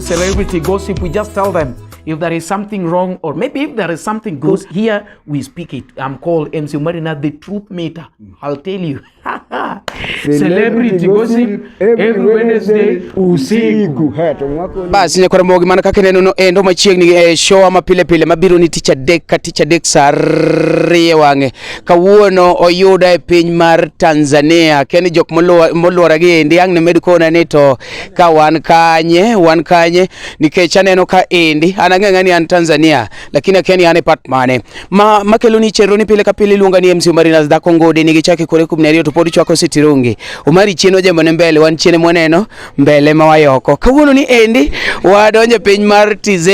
celebrity gossip, we just tell them if there is something wrong or maybe if there is something good. Here we speak it. I'm called Omari Nash, the truth meter. I'll tell you. Celebrity gossip every Wednesday usiku. Basi ne mogi mana kaka neno endo machiegni show ama pile pile mabiro ni teacher dek sarrie wange kawuono oyuda e piny mar Tanzania keni jok moluora gi endi ang ne mediko na nito ka wan kanye nikech aneno ka endi anang'ang'a ni an Tanzania lakini akeni ane part mane makelo ni chenro ni pile ka pile luonga ni Omari Nash dhako ngode nigi chake kore kumneri to podi chwako sitirungi Omari chieno jembo ne mbele wan chiene mwaneno mbele mawayoko kawuono ni endi wadonje piny mar TZ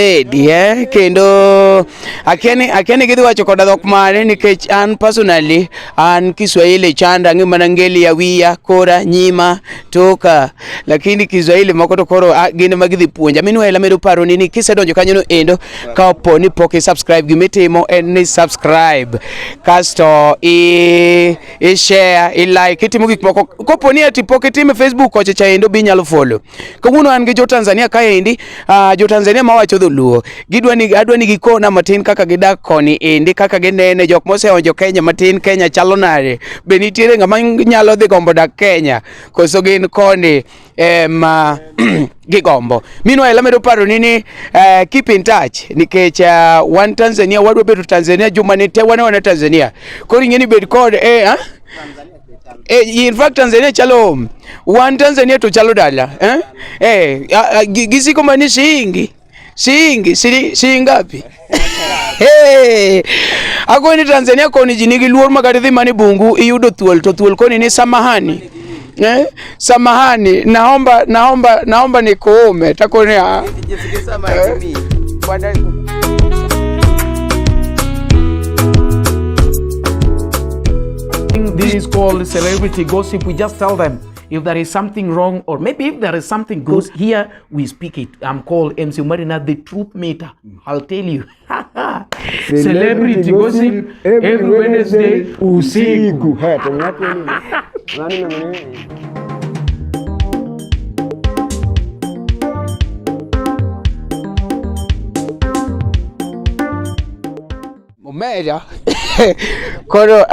kendo akeni gidhi wacho koda dhok mane nikech an personally an Kiswahili chanda ngi mana ngeli ya wiya kora nyima toka lakini Kiswahili moko to koro gine magidhi puonja minwela medo paro ni kisedonjo kanyo no endo ka oponi poke subscribe gimitimo en ni subscribe kasto share like itimo gik moko koponi ati poke time Facebook kocha cha endo binyalo follow kawuono an gi jo Tanzania ka endi jo Tanzania mawacho dholuo adwani gikona matin kaka gidak koni endi kaka ginene jok moseonjo Kenya matin Kenya chalo nare be nitiere ng'ama nyalo dhi gombo dak Kenya koso gin koni gigombo meanwhile amedo paro nini keep in touch nikech one Tanzania wadwa bedo Tanzania jumani te wana Tanzania koro ing'eni bed kod in fact Tanzania chalo one Tanzania to chalo dala gisiko mani shilingi ngapi agoni Tanzania koni jinigi luor magari mani bungu iyudo thuol to thuol koni ni samahani samahani naomba nikuume takoni This is called celebrity gossip. We just tell them if there is something wrong or maybe if there is something good. Here we speak it. I'm called Omari Nash, the truth meter. I'll tell you. Celebrity gossip every Wednesday usiku. Meja koro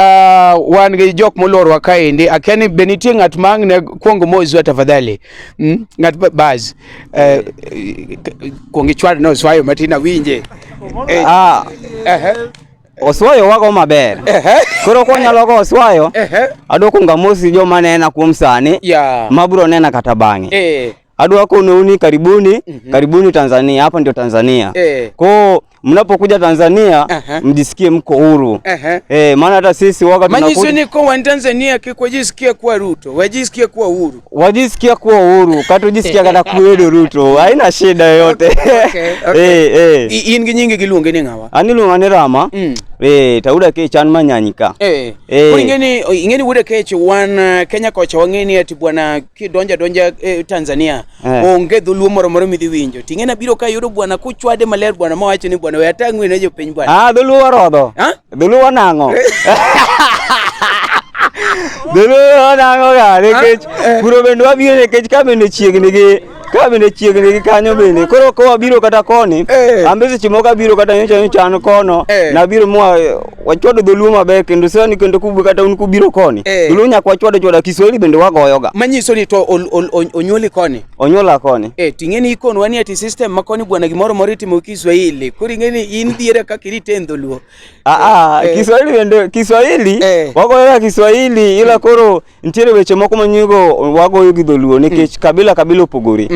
wan gi jok molorwa kaendi akeni benitie ng'at mang ne kuongo moizwa tafadhali ng'at baz kuongi chwad no swayo matina winje oswayo wago maber koro konyalo go oswayo adwoko ngamosi joma nena kuom sani mabro nena kata bang'e adwa konouni karibuni Tanzania hapa ndio Tanzania ko mnapokuja Tanzania mjisikie mko huru maana hata sisi wakati tunakuja manyisini ko wa Tanzania kikojisikia kuwa Ruto wajisikia kuwa huru katujisikia kata kuedo Ruto haina shida yoyote ingi nyingi giluonge ni ngawa anilunga ni Rama tauda ke chan manyanyika ingeni wude keche wan Kenya kocha wangeni ati bwana kidonja Tanzania onge dhuluo moro midhi winjo tingena biro ka yudo bwana kuchwade maler bwana mawacho ni bwana wetangwe ne jo piny bwana dhuluo rodho dhuluo nango dhuluo nango ga nikech puro bendo wabiro nikech kamene chiegni gi kanyo bende koro ko wabiro kata koni ambezi chimoka biro kata nyocha chan kono na biro mwa wachodo dhuluo maber kendo sani kendo kubu kata un kubiro koni dhuluo nyak wachodo Kiswahili bende wagoyoga manyiso ni to onyoli koni onyola koni tingeni ikon wani ati system makoni bwana gimoro moritimo Kiswahili kuri ngeni in diere ka kirite dhuluo Kiswahili bende Kiswahili wagoyoga Kiswahili ila koro ntiere weche moko manyigo wagoyo gi dholuo nikech kabila opogore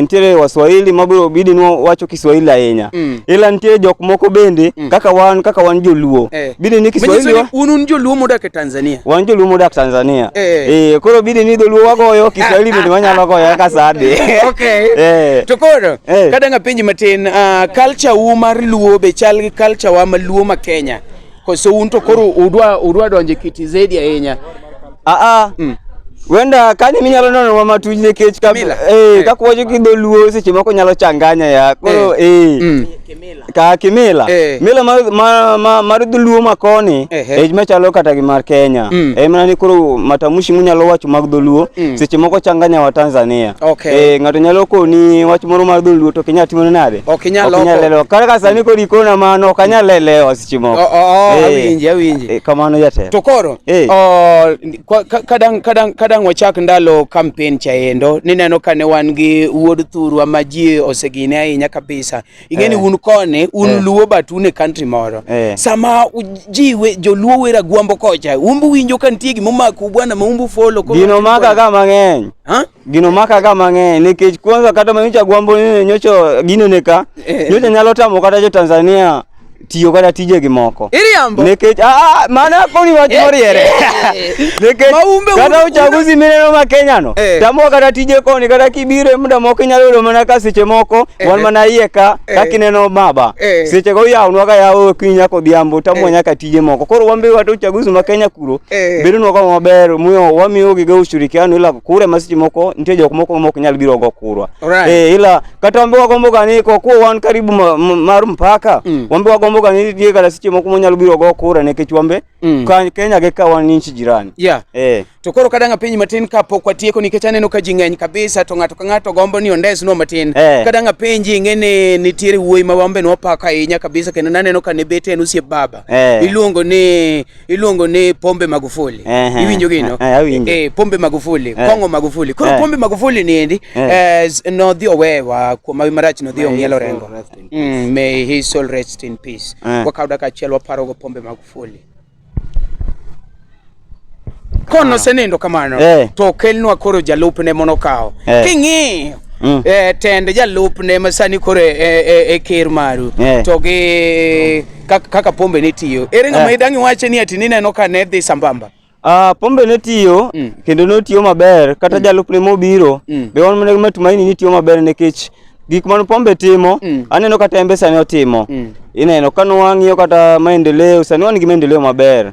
ntiere Waswahili mabiro bidi no wacho Kiswahili ahinya ila ntiere jok moko bende kaka wan joluo bidi ni Kiswahili unun joluo modak Tanzania wan joluo modak Tanzania koro bidi ni dholuo wagoyo Kiswahili bende wanyalo goyo kaka sade to koro kadanga penji matin culture mar luo be chal gi culture wa maluo ma Kenya koso un to koro udwa donje kiti zaidi ahinya Wenda kani minyalo nono mama tujne kech ka kuojo kidoluo seche moko nyalo changanya ya koro ka kimila mila mar dholuo makoni machalo kata gi mar Kenya mana ni koro matamushi munyalo wacho mag dholuo seche moko changanya wa Tanzania ngato nyalo koni wach moro mar dholuo to kinya timo nade okinyalo kaka sani kori kona mano kanyalelewa seche moko awinje kamano jatelo to koro kadang wachak ndalo campaign chaendo nineno kane wan gi wuod thurwa ma ji osegine ahinya kabisa ingeni un kone un luo batune country moro sama jiwe joluo wera gwambo kocha umbu winjo kantie gi momaku bwana maumbu follow gino maka ga mang'eny gino maka ga mang'eny nikech kwanza kata manyocha gwambo nyocho gino neka nyocha nyalo tamo kata jo Tanzania tiyo kada tije gi moko iriambo nikech mana koni wach moriere nikech kada uchaguzi mineno ma Kenya no tamo kada tije koni kada kibire muda moko nyalo yudo mana ka seche moko wan mana ieka kakineno baba seche go yawnwa ka yawo kinya ko dhiambo tamo nyaka tije moko koro wambe wato uchaguzi ma Kenya kuro bedo no ko maber muyo wamiyo gi go ushirikiano ila kure masiche moko nitie jok moko nyalo biro go kurwa ila kata wambe wagombo gani ko wan karibu mar mpaka wambe wagombo gani tie kada seche moko nyalo biro go kura nekech wambe Kenya ge ka wan nchi jirani to koro kadanga piny matin kapok watieko nikech aneno ka ji ng'eny kabisa to ng'ato ka ng'ato gombo ni ondes no matin kadanga penji ng'ene nitiere wuoyi ma wambe no paka ahinya kabisa kendo naneno ka ne bete en osiep baba iluongo ni Pombe Magufuli iwinjo gino Pombe Magufuli Kongo Magufuli koro Pombe Magufuli ni endi no dhi owewa kuom mawi marach no dhi ong'ielo rengo may his soul rest in peace wakawda ka achiel waparo go Pombe Magufuli kono senendo kamano to kelnwa koro jalupne monokao king'i tende jalupne masani kore ker maru to gi kaka Pombe ne tiyo ere ng'ama idangi wache ni ati nineno ka ne dhi sambamba Pombe ne tiyo kendo ne tiyo maber kata jalupne mobiro be wan mane matumaini ni tiyo maber nekech gik man Pombe timo aneno kata Embe sani otimo ineno kanu wang'iyo kata maendeleo sani wan gi maendeleo maber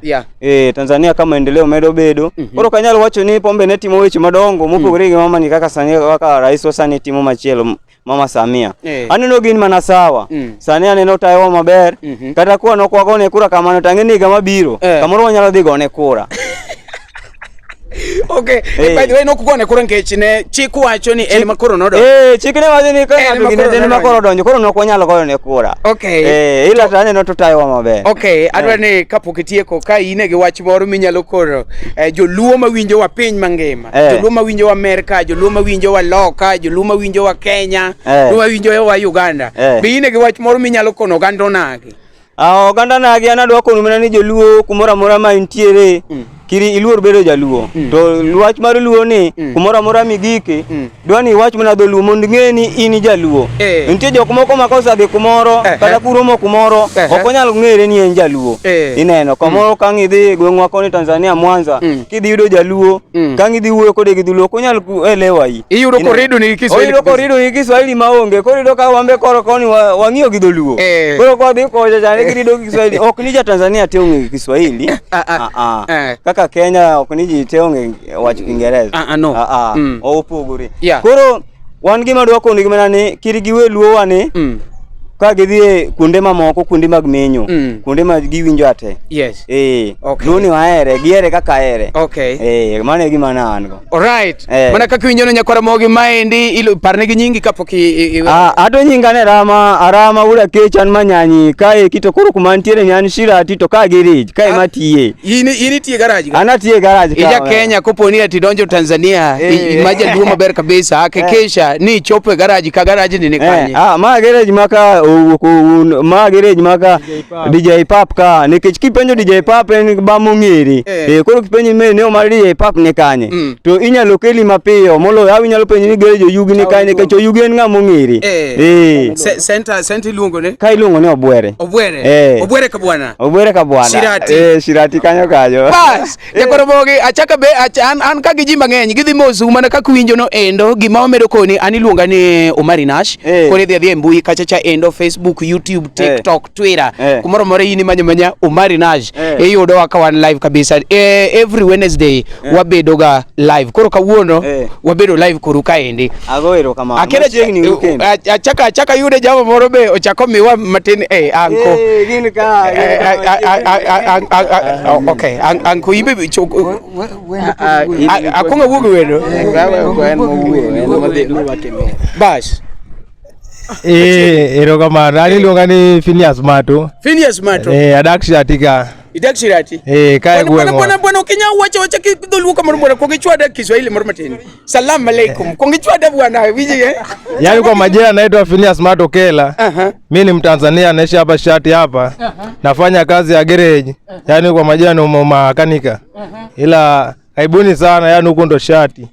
Tanzania kama maendeleo medo bedo koro kanyalo wacho ni Pombe ne timo weche madongo mopogore gi mama ni kaka sani kaka rais sani timo machielo Mama Samia aneno gin mana sawa sani aneno tayo maber kata kwa no kwa gone kura kamano tangeni ga mabiro kamoro wanyalo dhi gone kura Okay, by the way no kugone kuro nkech ne chiku wacho ni en makoro nodo. Chik ne wacho ni ka ng'ato gine en makoro donjo koro nok wanyalo goyo ne kura. Okay. Ila tane no to tayo maber. Okay, adwa ni kapok itieko ka ine gi wach moro minyalo koro joluo mawinjo wa piny mangima, joluo mawinjo wa Amerika, joluo mawinjo wa Loka, joluo mawinjo wa Kenya, joluo mawinjo wa Uganda. Be ine gi wach moro minyalo kono gando nagi. Oganda nagi anadwa kono mena ni joluo kumora mora ma intiere kiri iluor bedo jaluo to wach mar luo ni kumora mora migiki dwani wach mana dholuo mond ng'eni in jaluo nitie jok moko makosa dhi kumoro kata kuromo kumoro ok onyal ng'ere ni en jaluo ineno kamoro kang idhi gweng'wa koni Tanzania Mwanza kidhi yudo jaluo kang idhi wuoyo kode gi dholuo ok onyal elewa yi iyudo korido ni Kiswahili oyudo korido ni Kiswahili maonge korido ka wambe koro koni wang'iyo gi dholuo koro kwa dhi koja jane kirido gi Kiswahili ok ni ja Tanzania te ong'e Kiswahili kaka Kenya ok ni ji te ong'e wach Kiingereza no opogore koro wan gima dwa kono gima ni kiri giwe luo wani ka gidhi kuonde mamoko kuonde mag menyo kuonde ma giwinjo ate luo ni waere giere kaka ere mane gima nango alright mana kaka winjo no nyakwara mogi maendi parne gi nyingi kapok ado nyinga ne arama ura kechan manyanyi kae kito koro kumantiere nyan Shirati to ka girij kae matiye ini tie garage ana tie garage ija Kenya koponi ati donjo Tanzania imaja duo maber kabisa akekesha ni chope garage ka garage ni kanye ma garage maka ma garage maka DJ Pap ka nikech kipenjo DJ Pap en ba mong'ere koro kipenjo ne Omari DJ Pap ne kanye to inyalo keli mapiyo molo awi nyalo penjo ni garage oyugi ne kanye nikech oyugi en ng'ama ong'ere center luongo ne ka iluongo ne Obwere Obwere ka bwana Shirati Shirati kanyo bas yakoro bogi achaka be an ka giji mang'eny gidhi mosu mana kaka winjo no endo gima omedo koni ani luonga ni Omari Nash koni dhi mbui kacha cha end of Facebook, YouTube, TikTok, Twitter. Kumoro more yini manya Omari Nash. Yudo wa kawan live kabisa. Every Wednesday wabedoga live. Koro kawuono wabedo live kuru kaendi. Agoero kama. Akena chaka yude jamo moro be ochako miwa matin anko. Gin ka. Okay, anko ibe akunga wugo wedo. Bash. Ero kama nani luonga ni Phineas Mato. Phineas Mato. Adak Shirati ka. Idak Shirati. Kae gweng'wa. Bwana Kenya wacha kidholuo kama mbona kongichwada Kiswahili moro matin. Salamu alaikum. Kongichwada bwana wiji Yaani kwa majina naitwa Phineas Mato Kela. Mimi ni Mtanzania naishi hapa Shirati hapa. Nafanya kazi ya garage. Yaani kwa majina ni makanika. Ila karibuni sana yaani huko ndo Shirati.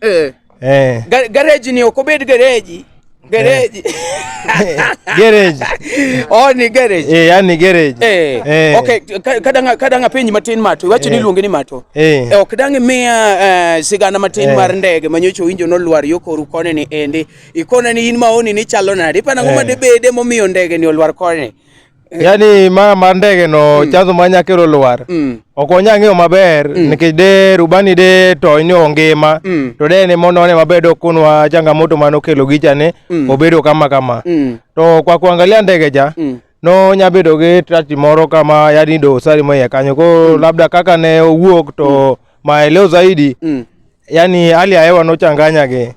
Garage ni okobed garage. Garage. Garage. Oh ni garage. Yani garage. Okay, kadanga penyi matin Mato. Wacho ni luonge ni Mato. Okdange miya sigana matin mar ndege manyocho winjo no lwar yo koru kone ni ende. Ikona ni in maoni ni chalo nade. Pana ngoma de bede momiyo ndege ni olwar kone. Yani ma ndege no chanzo manya kero lwar. Okonya ng'eyo maber nikech de rubani de to ni ongima to de ne mono ne mabedo kunwa changamoto mano kelo gichane obedo kama to kwa kuangalia ndege ja no nyabedo ge trati moro kama yani do sari moye kanyo ko labda kaka ne owuok to maeleo zaidi yani hali ya hewa no changanya ge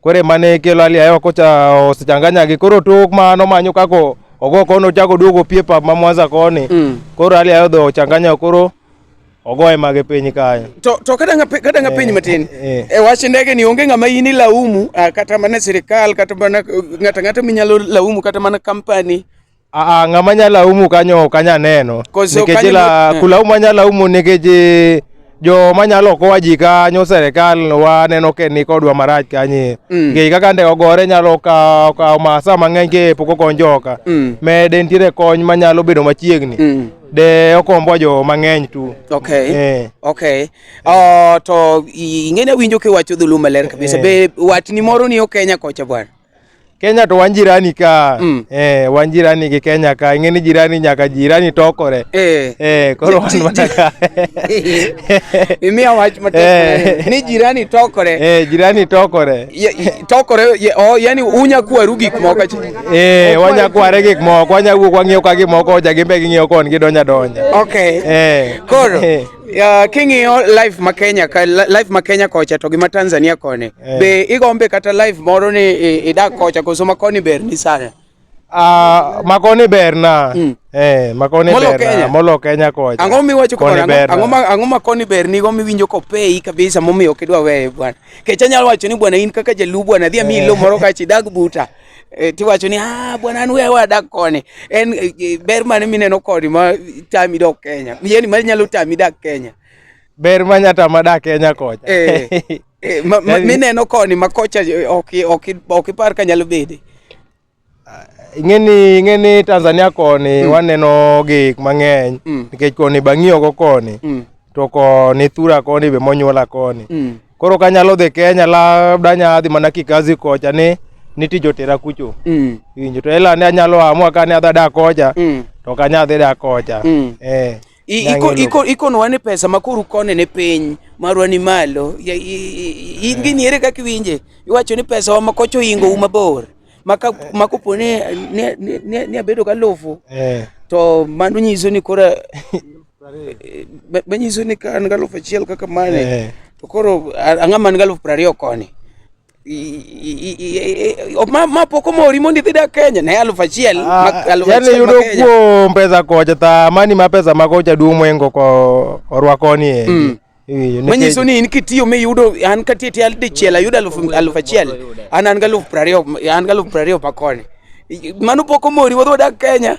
kore mane kelo hali ya hewa kocha osichanganya ge koro tok mano manyo kako ogo kono chako duogo piepa mamwanza koni koro hali ya hewa do changanya koro ogoe mage penyi kaya to kadanga penyi matin wache ndege ni onge ngama yini laumu kata mana serikal kata mana ngata minyalo laumu kata mana company ngama nyala laumu kanyo kanya neno nikechila kulaumu nyala laumu nikeje jo manyalo ko wajika nyo serikal wa neno ke ni kodwa marach kanye ge kaka ndege ogore nyalo ka masa mang'eny ke poko konjoka me dentire kony manyalo bedo machiegni de okombo jo mang'eny tu. Okay. Okay. To ingene winjo ke wacho dhulu maler kabisa be watni moro ni Kenya kocha bwana. Kenya to wanjirani ka wanjirani gi Kenya ka ingene jirani nyaka jirani tokore koro wan manaka imia wach matek ni jirani tokore jirani tokore yani unya kwaru gik moko wanya kware gik moko wanya wuok wang'iew ka gik moko ja gimbe ging'iew kon gidonya donja. Okay. Koro king'iyo life ma Kenya ka life ma Kenya kocha to gi ma Tanzania kone be igombe kata life moro ni idak kocha koso makoni ber ni sana makoni ber na makoni ber na molo Kenya kocha ang'o miwacho ang'o makoni ber ni go miwinjo ko pei kabisa momiyo kidwa weye bwana kecha nyalo wacho ni bwana in kaka jaluo bwana dhi amilo moro ka chidag buta tiwacho ni bwana an wewa dak kone en ber mane mineno kodi ma tami dok Kenya yani ma nyalo tami dak Kenya ber manyata madak Kenya kocha mineno koni ma kocha ok par ka nyalo bede ingeni Tanzania koni waneno gik mang'eny nikech koni bang'iyo go koni to koni thura koni be monyuola koni koro kanyalo dhi Kenya labda nyadhi mana kikazi kocha ni tijo tera kucho winjo to ela ne anyalo amua kane adha dak kocha to kanyadhi dak kocha iko no wane pesa makuru kone ne piny marwa ni malo ingini ere kaka winje iwacho ni pesa wa makocho ingo mabor makopone ne abedo ka lofu to mano nyiso ni kora banyiso ni kan galofu achiel kaka mane to koro ang'ama galofu 20 koni ma poko mori mondi dhida Kenya na alufu achiel yani yudo kuom pesa kocha ta mani ma pesa makocha du mwengo ko orwakoni manyiso ni in kitiyo me yudo an katieti al dichiel ayudo alufu achiel an galofu 20 pakoni mano poko mori wadho dak Kenya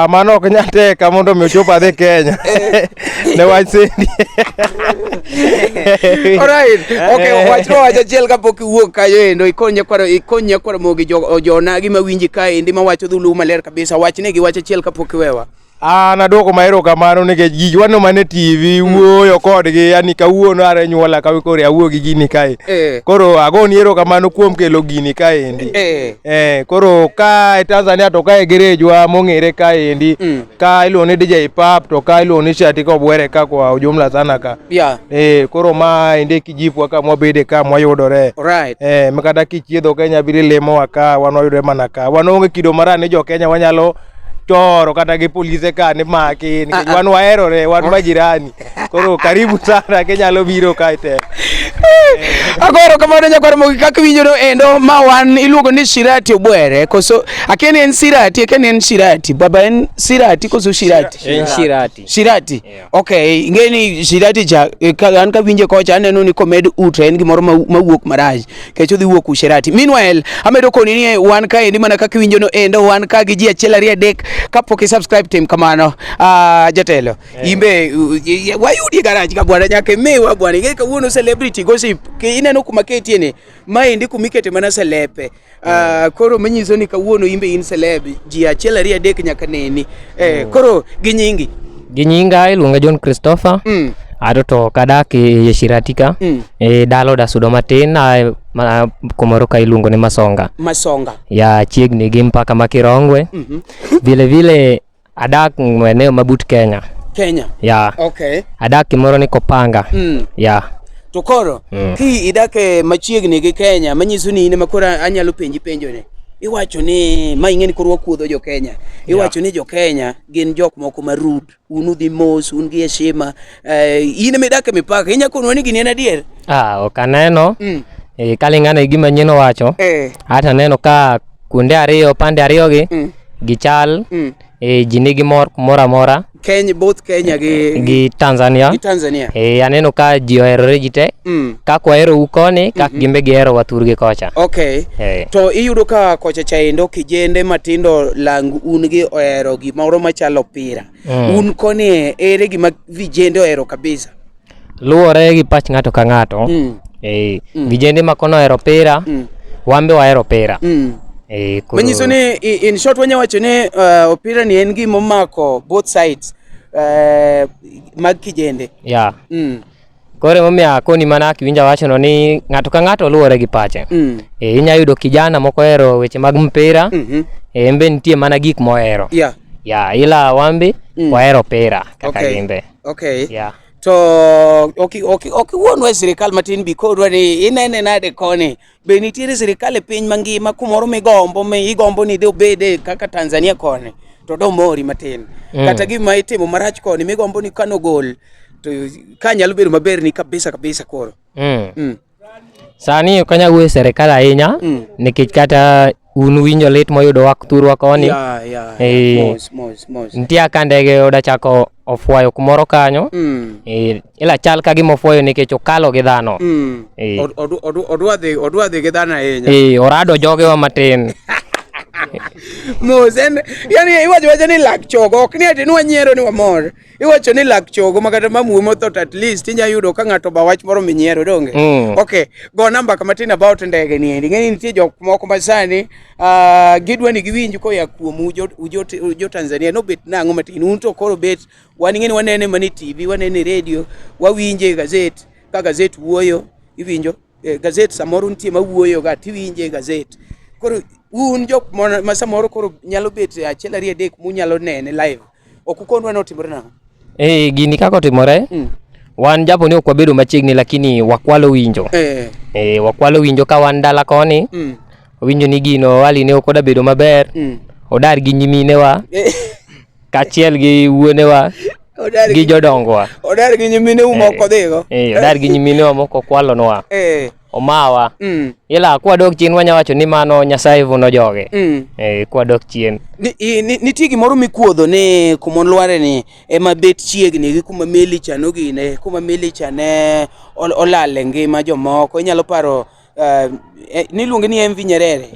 mano ok nyate ka mondo mi chopa dhi Kenya ne wach sendi alright okay wacho achiel kapok iwuok kayo endo ikonya kwara mogi jonagi mawinji kae ndi mawacho dhulu maler kabisa wachne gi wach achiel kapok iwewa an adwoko ma erokamano nikech gigi wano mane TV wuoyo kodgi yani kawuono are nyuola kawe koro awuo gi gini kae koro agoni erokamano kuom kelo gini kaendi koro ka e Tanzania to ka e gerejwa mong'ere kaendi ka iluongo ni DJ Pap to ka iluongo ni Shirati Obwere ka kwa ujumla sana ka koro ma ende kijipwa ka mwabede ka mwayudore makata kichiedho Kenya biri lemo waka wanoyudore mana ka wanonge kido marane jo Kenya wanyalo toro kata gi polise ka ni maki nikech wan waherore wan majirani koro karibu sana kenyalo biro kae agoro kamano nyakwar mogi kaka winjono endo ma wan iluongo ni Shirati Obwere koso akene en Shirati baba en Shirati koso Shirati en Shirati okay ngeni Shirati cha an ka winje kocha aneno ni komed utre en gimoro mawuok maraj kech odhi wuok u Shirati meanwhile amedo koni ni wan ka endi mana kaka winjono endo wan ka gi ji achiel ariyo adek kapok i subscribe tim kamano jatelo imbe wayudi garaj ka bwana nyaka mewa bwana ing'e kawuono celebrity gossip ke ineno kuma ketiene maendi kumikete mana celepe koro manyiso ni kawuono imbe in celeb ji achiel ariyo adek nyaka neni koro gi nyinga iluonga John Christopher ado to kadak e Shirati ka dalo da sudo matin kumoro ka iluongo ni Masonga ya chiegni gi mpaka makirongwe vile adak eneo mabut Kenya ya adak kimoro ni Kopanga ya to koro ki idake machiegni gi Kenya manyiso ni in makora anyalo penjo ne iwacho ni ma ing'eni koro wakuodho jo Kenya iwacho ni jo Kenya gin jok moko marud unu dhi mos un gi heshima in medake mipaka inyakonwa ni gini en adier ok aneno kaling'ane gima nyeno wacho hata neno ka kuonde ariyo pande ariyo gi chal ji nigi mor kumoro amora both Kenya gi Tanzania aneno ka ji oherore ji te kaka wahero u koni kaka gimbe gihero wathurgi kocha to iyudo ka kocha chaendo kijende matindo lang un gi ohero gimoro machalo opira un koni ere gima vijende ohero kabisa luwore gi pach ng'ato ka ng'ato vijende makono ohero opira wambe wahero opira manyiso ni in short wanyawacho ni opira ni en gima omako both sides mag kijende kore momiya koni mana kiwinja wachono ni ng'ato ka ng'ato luwore gi pache inya yudo kijana moko hero weche mag mpira embe nitie mana gik mohero ila wambi wahero opira kaka gimbe to wuonwa sirikal matin bi kodwa ni inene nade koni be nitiere sirikal e piny mangima kumoro igombo ni de obede kaka Tanzania koni to do mori matin kata gima itimo marach koni migombo ni kano gol to ka nyalo bedo maber ni kabisa koro sani kanya wuoyo sirikal ahinya nikech kata un winjo lit moyudo wak thurwa koni nitie ka ndege oda chako ofwayo kumoro kanyo ila chal ka gima ofwayo nikech okalo gi dhano odwa dhi gi dhano ahinya orado jogewa matin yani iwacho ni lak chogo ok ni ati nwanyiero ni wamor iwacho ni lak chogo makata mamuwe mothot at least inya yudo ka ng'ato ba wach moro minyiero donge okay go namba kamatin about ndege ni endi ng'eni nitie jok moko masani gidwa ni giwinj koya kuom ujo Tanzania no bet nang'o matin un to koro bet wan ng'eni wanene mani TV wanene radio wawinje gazet ka gazet wuoyo iwinjo gazet samoro nitie mawuoyo ga tiwinje gazet koro un jok ma samoro koro nyalo bet achiel ariyo adek munyalo nene live okukonwa notimore nang'o gini kako timore wan japo ni ok wabedo machiegni lakini wakwalo winjo wakwalo winjo ka wan dala koni winjo ni gino wali ne ok oda bedo maber odar gi nyiminewa kachiel gi wuonewa gi jodongwa odar gi nyimine moko dhigo odar gi nyiminewa moko kwalonwa omawa ila kwadok chien wanya wacho ni mano Nyasaye vuno joge kwadok chien nitie gimoro mikuodho ni kumon lware ni ema bet chiegni gi kuma meli chano gine kuma meli chane olale ngima jomoko inyalo paro niluonge ni MV Nyerere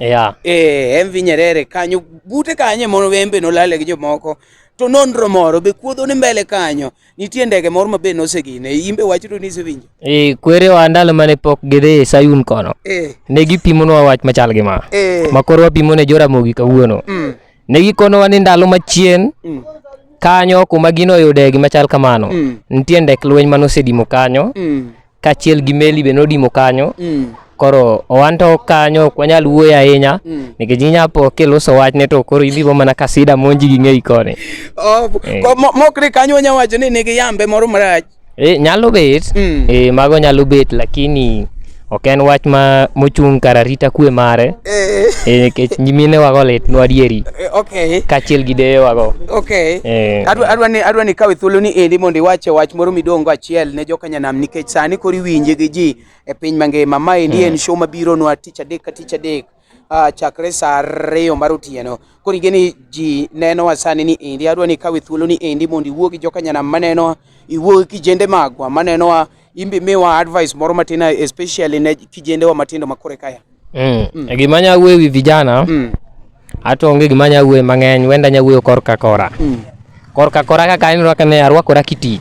MV Nyerere kanyo bute kanye mono wembe nolale gi jomoko to nonro moro be kuodho ni mbele kanyo nitie ndege moro mabe nosegine imbe wachito ni sewinjo kwere wa ndalo mane pok gidhi Sayun kono ne gipimonwa wach machal gi ma koro wapimo ne Joramogi kawuono ne gikonowa ni ndalo machien kanyo kuma gino yude gima chal kamano nitie ndek lweny manosedimo kanyo kachiel gi meli be nodimo kanyo koro owanto kanyo kwanyal wuoyo ahinya nikech inyapo keloso wach ne to koro idhibo mana kasida monji gi ng'ei koni mokre kanyo nyawacho ni nigi yambe moro marach nyalo bet mago nyalo bet lakini ok en wach mochung' kar arita kwe mare nikech nyimine wago lit nwa dieri kachiel gi deye wago adwa ni kawe thuolo ni endi mondo iwache wach moro midongo achiel ne joka nyanam nikech sani koro iwinje gi ji e piny mangima. Ma endi en show mabiro nwa tich adek ka tich adek chakre saa 2 mar otieno. Koro igeni ji neno sani ni endi adwa ni kawe thuolo ni endi mondo iwuo gi joka nyanam maneno, iwuo gi kijende magwa maneno, imbe miwa advice moro matina especially ne kijende wa matindo makore kaya. Gima nya wuoyo wi vijana ato onge gima nya wuoyo mang'eny, wenda nya wuoyo korka kora kaka en rwakane arwakora kiti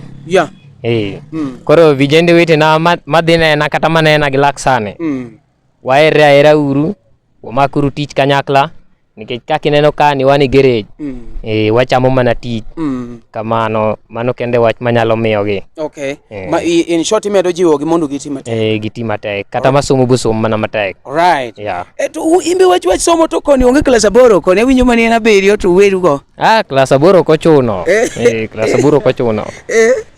koro vijende wetena madhi nena kata manena gi lak sane waere aera uru wamakuru tich kanyakla nikech kaka ineno ka ni wan e garage wachamo mana tich kamano, mano kende wach manyalo miyogi. Ma in short imedo jiwo gi mondo giti matek giti matek kata masomo bosom mana matek. To imbe wach somo to koni onge klas 8 koni awinjo mani en 7 to werugo klas 8 kochuno klas 8 kochuno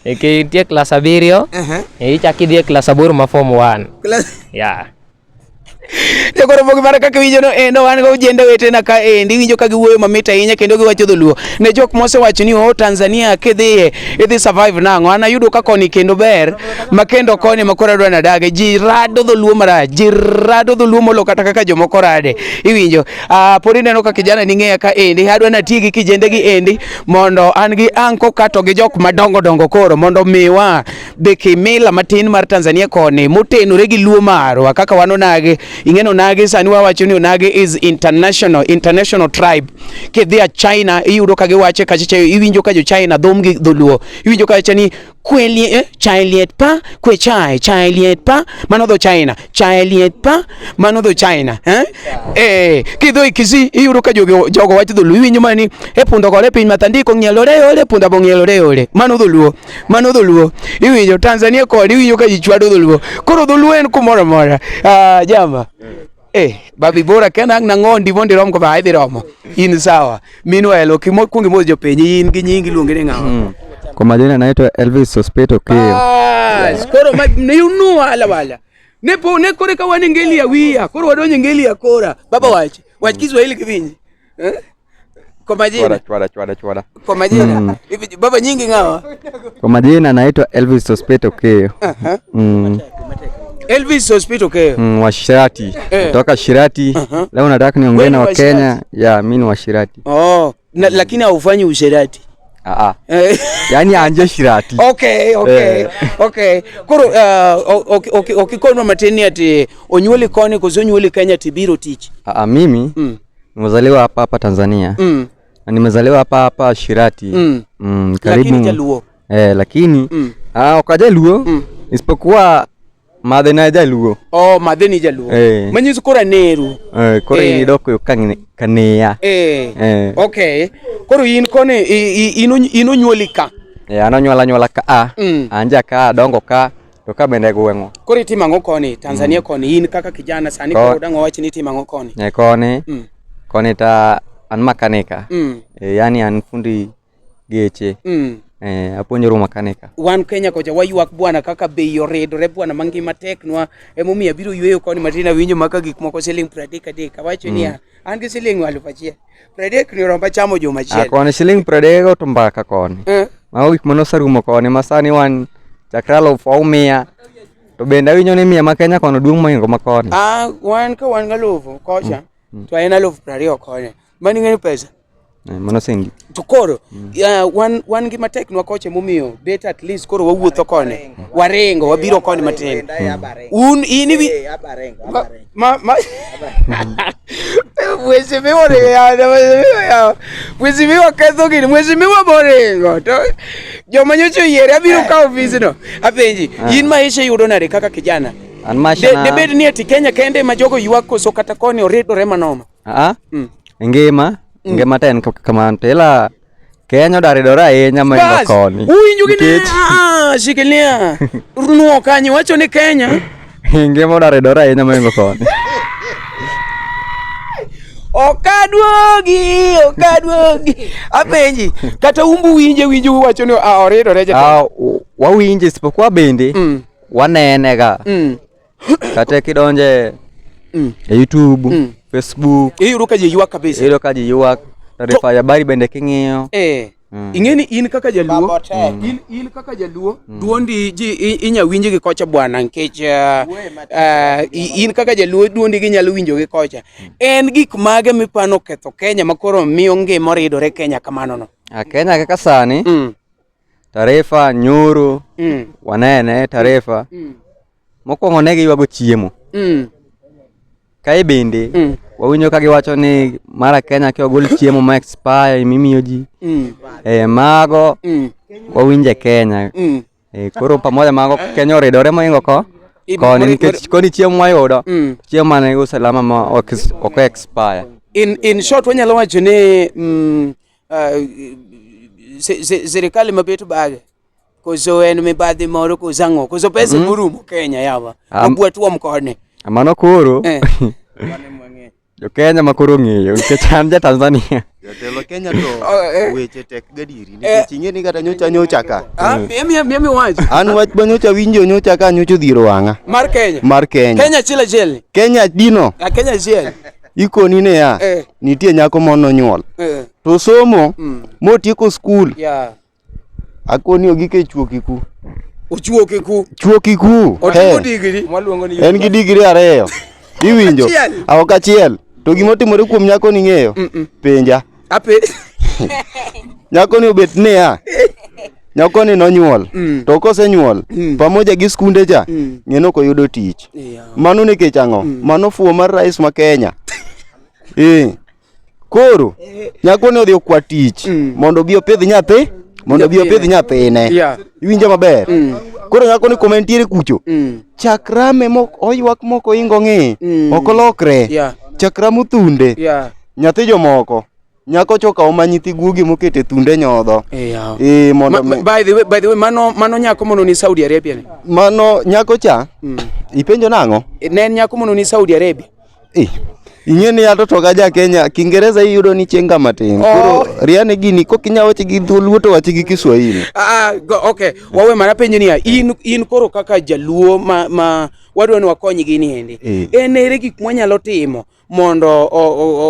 nitie klas 7 ichaki dhi e klas 8 ma form 1 Jagoro mogi mara kaka winjo no endo wan go jende wetena ka endi winjo ka giwuoyo mamit ahinya kendo giwacho dholuo ne jok mosewacho ni Tanzania kidhiye idhi survive nango. An ayudo ka koni kendo ber ma kendo koni makora dwa na dage ji rado dholuo marach, ji rado dholuo molo kata kaka jomoko rade iwinjo. Podi neno ka kijana ni ng'eya ka endi adwa na tigi kijende gi endi mondo an gi anko kato gi jok madongo dongo koro mondo miwa be kimila matin mar Tanzania koni motenore gi luo marwa kaka wanonage ingeno nage sani wawacho ni onage is international tribe. Kidhi a China iyudo ka giwache kachiche iwinjo ka jo China dhom gi dholuo iwinjo ka chani kwelie chai liet pa kwe chai liet pa mano dho China, chai liet pa mano dho China kidho ikisi iyudo ka jogo wacho dholuo iwinjo mani e pundo kore piny mathandiko ng'ielore ole punda bo ng'ielore ole mano dholuo iwinjo. Tanzania kod iwinjo ka ji chwado dholuo koro dholuo en kumoro mora jama babi bora kena na ngondi mondi rom ko ba idhi romo in sawa meanwhile kuongi mozo jopenyi in gi nyingi luonge ni ng'awa. Kwa majina naitwa Elvis Sospeto Keo. Koro ne unu wala ne kore ka wan ngeli ya wiya koro wadonje ngeli ya kora baba wach Kiswahili kivinji kwa majina chwada kwa majina baba nyingi ng'awa. Kwa majina naitwa Elvis Sospeto Keo. Elvis Sospeto Keo wa Shirati kutoka Shirati. Leo nataka niongee na Wakenya. Mimi ni wa Shirati. Lakini haufanyi usherati. Yani anje Shirati. Okay. Koro okikono mateni ati onyuoli koni kozo onyuoli Kenya tibiro tich. Mimi nimezaliwa hapa Tanzania. Na nimezaliwa hapa Shirati. Karibu. Lakini Jaluo. Lakini okajaluo isipokuwa madhena Jaluo. Madheni Jaluo. Manyiso kora neru. Kora ini doko kanea. Okay. Koro in kone ino nyuoli ka. Anonyuala ka anja ka dongo ka to ka bende gweng'o. Koro itima ng'o koni Tanzania koni in kaka kijana sani koro dango wachi ni itima ng'o koni. Koni ta an makanika. Yani an fundi geche. Apuonjoro makanika. Wan Kenya koja wayuak bwana kaka bei yoredore bwana mangima tek nwa emomiyo biro yweyo koni matina winjo maka gik moko siling 30 awacho ni an gi siling 1,000 30 ni romba chamo juma chiel. Koni siling 30 to mbaka koni. Ma gik mano sarumo koni masani wan chakralo faumia to benda winjo ni mia ma Kenya kono duong' moingo makoni. Wan ka wan galovo kocha to en 20 koni. Mani ng'eni pesa mano sengi to koro wan gi matek nwa koche momiyo bet at least koro wawuotho kone warengo wabiro kone matin un ini Mheshimiwa ketho gini Mheshimiwa Borengo to joma nyocho yiere abiro ka ofisi no apenji in maisha yudo nade kaka kijana de bet ni ati Kenya kende ma jogo ywak koso kata koni oridore manoma ngema ta en kamano tela Kenya daridora ahinya maingo koni. Uwinjo gini shikilia. Runuo kanyi wacho ni Kenya. Ngemo daridora ahinya maingo koni. Okadwogi. Apenji. Kata umbu winjo wacho ni oridore jatelo. Wawinje isipokuwa bende. Wanenega. Kata kidonje YouTube, Facebook. Iyudo ka ji ywak kabisa. Iyudo ka ji ywak. Taarifa ya habari bende king'iyo. Ingeni in kaka jaluo, in kaka jaluo, duondi ji inya winjo gi kocha bwana nkech in kaka jaluo duondi gi nyalo winjo gi kocha. En gik mage mipano ketho Kenya makoro miyo ngima ridore Kenya kamano no. Kenya kaka sani. Taarifa nyoro. Wanene taarifa. Mokwongo ne giywago chiemo. Kae bende wawinjo ka giwacho ni mara Kenya ke ogol chiemo ma expire mimiyo ji. Mago wawinje Kenya. Koro pamoja mago Kenya oridore moingo ko. Koni nikech koni chiemo mayudo. Chiemo mane usalama ma ok expire. In short wanyalo wacho ni serikali mabeto bage. Koso en mibadhi moro kozango. Koso pesa murumo Kenya yawa. Obwatuo mkone. Amano koro. Jo Kenya makoro ng'eyo nikech an ja Tanzania. Jatelo Kenya to weche tek gadiri nikech ing'eni kata nyocha ka. Mimi wacho. An wach banyocha winjo nyocha ka nyocha dhiro wang'a. Mar Kenya. Kenya chila jeli. Kenya dino. Kenya jeli. Ikoni ne ya. Nitie nyako mono nyuol. To somo motieko skul. Akoni ogike chuo kiku. Ochuo kiku. Chuo kiku. Otigo digri. Mwaluongo ni. En gi digri 2. Iwinjo. Aok achiel. To gimotimore kuom nyako ni ng'eyo. Penja. Nyako ni obet ne ya. Nyako ni nonyuol. To kosenyuol pamoja gi skunde cha ng'eno ko yudo tich. Mano nikech ang'o? Mano fuo mar rais ma Kenya. Koro nyako ni odhi okwa tich mondo bi opidh nyathi. Mondo bi opidh nyathine. Iwinjo maber. Koro nyako ni komentiere kucho. Chakrame mok oywak moko ingo ng'e. Okolokre. Chakramo thunde. Nyathi jomoko. Nyako choka omanyithi guogi mokete thunde nyodho. Mondo by the way mano nyako mono ni Saudi Arabia ni. Mano nyako cha. Ipenjo nang'o? Ne nyako mono ni Saudi Arabia. Ing'eni ato to gaja Kenya Kiingereza iyudo ni chenga matin. Koro riane gini kokinya wache gi dholuo to wache gi Kiswahili. Okay. Wawe mana penjo ni in koro kaka jaluo ma wadwa ni wakonyi gini endi. En ere gik mwanyalo timo mondo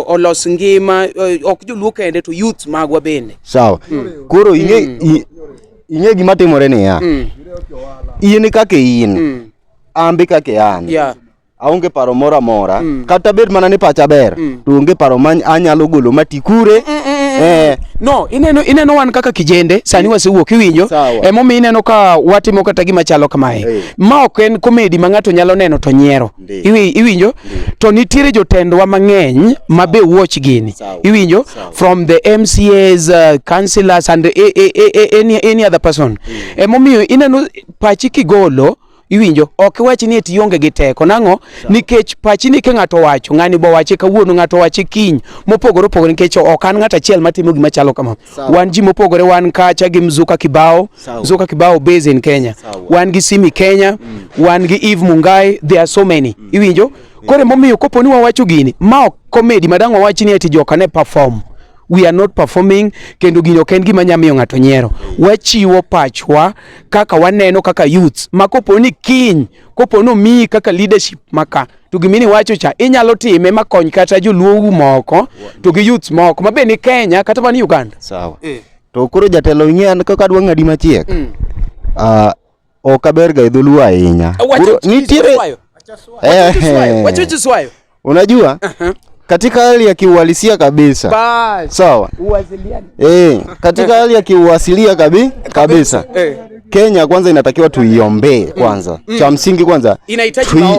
olos ngima ok joluo kende to youth magwa bende. Sawa. Koro ing'e gima timore ni ya. In kake in. Ambi kake an. Aonge paro mora mora kata bed mana ni pacha ber to onge paro man anyalo golo matikure. No ineno wan kaka kijende sani wasewuok iwinjo emomi ineno ka watimo kata gima chalo kamae. Ma ok en comedy ma ng'ato nyalo neno to nyiero. Iwinjo to nitiere jotendwa mang'eny mabe watch gini. Iwinjo from the MCAs, councillors and any other person. Emomi ineno pachi kigolo. Iwinjo ok wachi ni eti onge gi teko nang'o nikech pachi ni ke ng'ato wacho ng'ani bo wache kawuono ng'ato wache kiny mopogore nikech ok an ng'ato achiel matimo gima chalo kama. Wan ji mopogore wan kacha gi Mzuka Kibao based in Kenya. Wan gi Simi Kenya, wan gi Eve Mungai, there are so many. Iwinjo kore momiyo koponi wawacho gini ma ok comedy madang' wachi ni eti joka ne perform. We are not performing kendo gino ken gima nyamiyo ng'ato nyiero. Wachiwo pachwa kaka waneno kaka youths makoponi kiny kopono mi kaka leadership maka to gimini wacho cha inyalo time makony kata joluo moko to gi youths moko mabe ni Kenya kata bani Uganda. Sawa. To koro jatelo ing'e kaka dwa ng'adi machiek. Ok aber ga dholuo ahinya. Koro nitiere wacho jiswayo. Unajua? Katika hali ya kiuhalisia kabisa. Sawa. Uwasiliani. Katika hali ya kiuhasilia kabisa. Kenya kwanza inatakiwa tuiombee kwanza. Cha msingi kwanza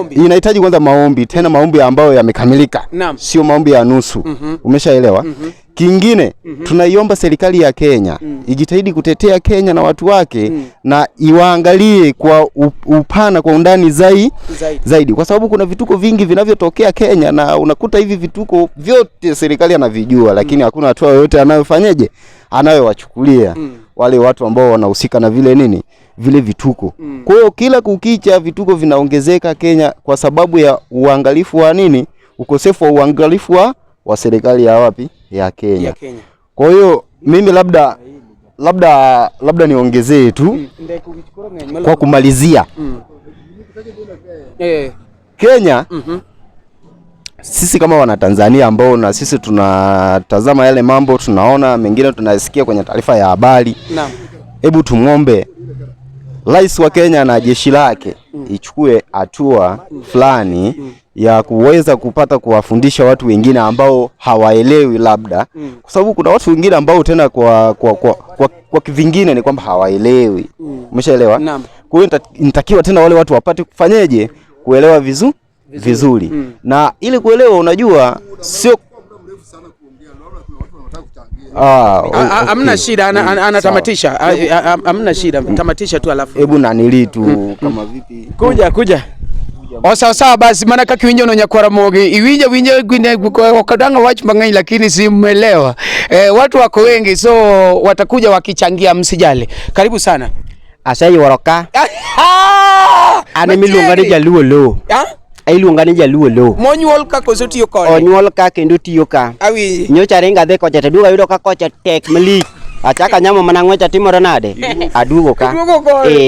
inahitaji kwanza maombi, tena maombi ambayo yamekamilika. Sio maombi ya nusu. Umeshaelewa? Kingine tunaiomba serikali ya Kenya ijitahidi kutetea Kenya na watu wake na iwaangalie kwa upana, kwa undani zaidi, kwa sababu kuna vituko vingi vinavyotokea Kenya na unakuta hivi vituko vyote serikali anavijua, lakini hakuna hatua yoyote anayowachukulia wale watu ambao wanahusika na vile vituko. Kwa hiyo kila kukicha vituko vinaongezeka Kenya kwa sababu ya uangalifu wa ukosefu wa uangalifu wa serikali ya Kenya. Kwa hiyo mimi labda niongezee tu kwa kumalizia. Kenya sisi kama wana Tanzania ambao na sisi tunatazama yale mambo, tunaona mengine tunasikia kwenye taarifa ya habari. Hebu tumuombe Rais wa Kenya na jeshi lake ichukue hatua fulani ya kuweza kupata kuwafundisha watu wengine ambao hawaelewi labda, kwa sababu kuna watu wengine ambao tena kwa kivingine ni kwamba hawaelewi. Umeshaelewa? Kwa hiyo inatakiwa tena wale watu wapate kufanyeje kuelewa vizuri. Na ili kuelewa, unajua sio amna shida, anatamatisha. Amna shida, tamatisha tu alafu. Hebu nanili tu kama vipi? Kuja. Sawa basi, maana kakiwinja no nyakwara mogi. Iwinja gwine wakadanga watch mang'eny lakini simuelewa. Watu wako wengi so watakuja wakichangia, msijali. Karibu sana. Asai woroka. Ane miluonga ni Jaluo lo. Iluonga ni Jaluo lo. Monyuol ka koso tiyo kode. Onyuol ka kendo tiyo ka. Awi. Nyocha ringa dhe kocha teduga yudo ka kocha tek malich. Achaka nyamo manang'wecha timore nade? Adugo ka.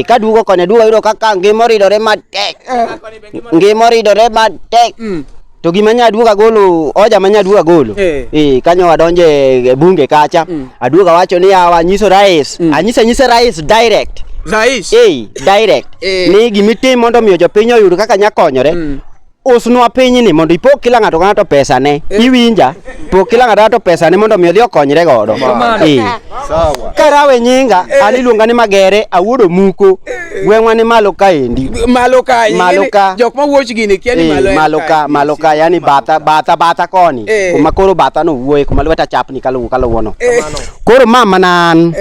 Kadugo kone duga yudo ka ngimoridore matek. Ngimoridore matek. To gima nyaduga golo, oja manyaduga golo. Kanyo wadonje bunge kacha. Aduga wacho ni awanyiso rais. Anyise rais direct. Rais? Direct. Ni gimiti mondo miyo jopinyo yudo kaka nyakonyore. Usnwa piny ni mondo ipok kila ng'ato ka ng'ato pesane. Iwinja? Pok kila ng'ato pesane mondo miyo dhi okonyre godo. Sawa. Karawe nyinga, aliluonga ni Magere, awuodo muko. Gweng'wa ni malo kaendi. Malo ka. Jok ma wuoch gini kia ni malo ka yani bata koni. Kuma koro bata no wuoye, kuma lweta chapni kaluwono. Koro mama nan.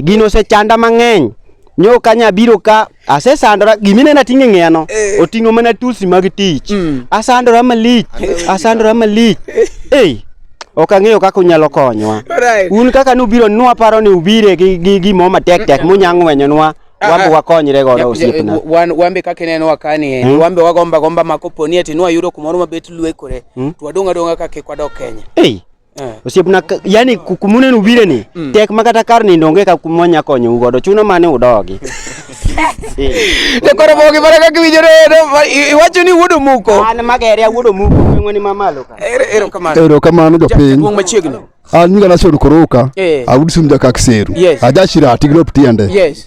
Gino se chanda mang'eny. Nyo kanya biro ka asesandora gimine na tinge ng'eno otingo mana tulsi mag tich asandora malich okang'eyo kaka unyalo konywa un kaka nubiro nwa paro ni ubire gi gimo matek munyang'wenyonwa wambe wakonyre godo osiepna wambe kaka neno wakani wambe wagomba makoponi ati nwa yudo kumoro mabet lwekore twadonga kaka kwadok Kenya osiepna yani kumune nubire ni tek makata kar ni ndonge ka kumonya konyo ugodo chuno mane udogi Dekora bogi baraka kiwijore iwacho ni wuodo muko. An Magere wuodo muko ng'weni mamalo ka. Ero kamano jopiny. Wong machiegni. An nyinga Nation Koroka. Awud sumja kak seru. Aja Shirati grop tiende. Yes.